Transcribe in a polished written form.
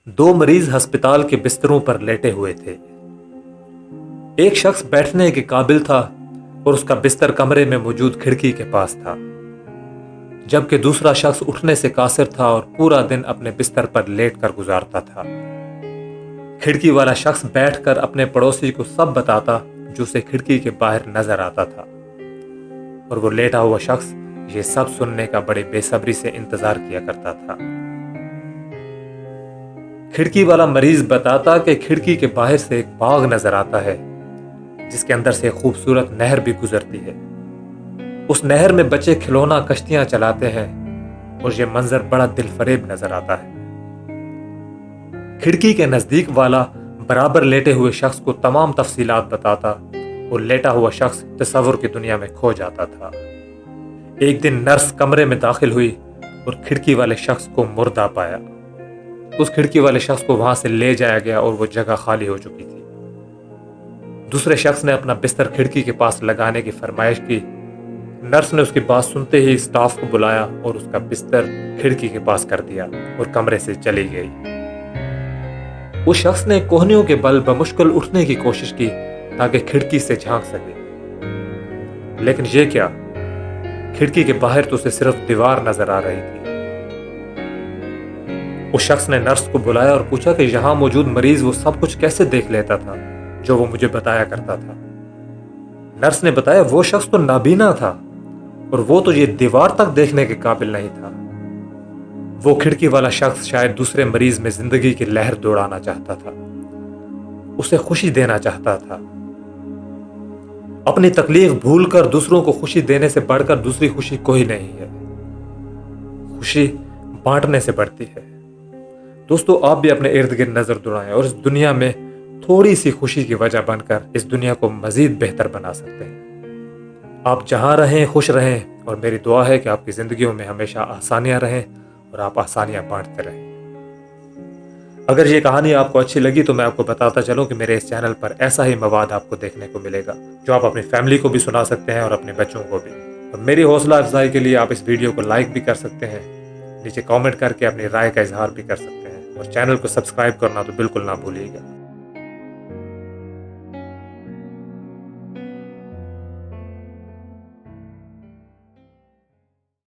دو مریض ہسپتال کے بستروں پر لیٹے ہوئے تھے۔ ایک شخص بیٹھنے کے قابل تھا اور اس کا بستر کمرے میں موجود کھڑکی کے پاس تھا، جبکہ دوسرا شخص اٹھنے سے قاصر تھا اور پورا دن اپنے بستر پر لیٹ کر گزارتا تھا۔ کھڑکی والا شخص بیٹھ کر اپنے پڑوسی کو سب بتاتا جو اسے کھڑکی کے باہر نظر آتا تھا، اور وہ لیٹا ہوا شخص یہ سب سننے کا بڑے بے صبری سے انتظار کیا کرتا تھا۔ کھڑکی والا مریض بتاتا کہ کھڑکی کے باہر سے ایک باغ نظر آتا ہے جس کے اندر سے ایک خوبصورت نہر بھی گزرتی ہے۔ اس نہر میں بچے کھلونا کشتیاں چلاتے ہیں اور یہ منظر بڑا دل فریب نظر آتا ہے۔ کھڑکی کے نزدیک والا برابر لیٹے ہوئے شخص کو تمام تفصیلات بتاتا اور لیٹا ہوا شخص تصور کی دنیا میں کھو جاتا تھا۔ ایک دن نرس کمرے میں داخل ہوئی اور کھڑکی والے شخص کو مردہ پایا۔ اس کھڑکی والے شخص کو وہاں سے لے جایا گیا اور وہ جگہ خالی ہو چکی تھی۔ دوسرے شخص نے اپنا بستر کھڑکی کے پاس لگانے کی فرمائش کی۔ نرس نے اس کی بات سنتے ہی اسٹاف کو بلایا اور اس کا بستر کھڑکی کے پاس کر دیا اور کمرے سے چلی گئی۔ اس شخص نے کوہنیوں کے بل بمشکل اٹھنے کی کوشش کی تاکہ کھڑکی سے جھانک سکے، لیکن یہ کیا، کھڑکی کے باہر تو اسے صرف دیوار نظر آ رہی تھی۔ اس شخص نے نرس کو بلایا اور پوچھا کہ یہاں موجود مریض وہ سب کچھ کیسے دیکھ لیتا تھا جو وہ مجھے بتایا کرتا تھا۔ نرس نے بتایا وہ شخص تو نابینا تھا اور وہ تو یہ دیوار تک دیکھنے کے قابل نہیں تھا۔ وہ کھڑکی والا شخص شاید دوسرے مریض میں زندگی کی لہر دوڑانا چاہتا تھا، اسے خوشی دینا چاہتا تھا۔ اپنی تکلیف بھول کر دوسروں کو خوشی دینے سے بڑھ کر دوسری خوشی کوئی نہیں ہے۔ خوشی بانٹنے سے بڑھتی ہے۔ دوستو، آپ بھی اپنے ارد گرد نظر دوڑائیں اور اس دنیا میں تھوڑی سی خوشی کی وجہ بن کر اس دنیا کو مزید بہتر بنا سکتے ہیں۔ آپ جہاں رہیں خوش رہیں، اور میری دعا ہے کہ آپ کی زندگیوں میں ہمیشہ آسانیاں رہیں اور آپ آسانیاں بانٹتے رہیں۔ اگر یہ کہانی آپ کو اچھی لگی تو میں آپ کو بتاتا چلوں کہ میرے اس چینل پر ایسا ہی مواد آپ کو دیکھنے کو ملے گا جو آپ اپنی فیملی کو بھی سنا سکتے ہیں اور اپنے بچوں کو بھی۔ اور میری حوصلہ افزائی کے لیے آپ اس ویڈیو کو لائک بھی کر سکتے ہیں، نیچے کامنٹ کر کے اپنی رائے کا اظہار بھی کر سکتے ہیں، اور چینل کو سبسکرائب کرنا تو بالکل نہ بھولیے گا۔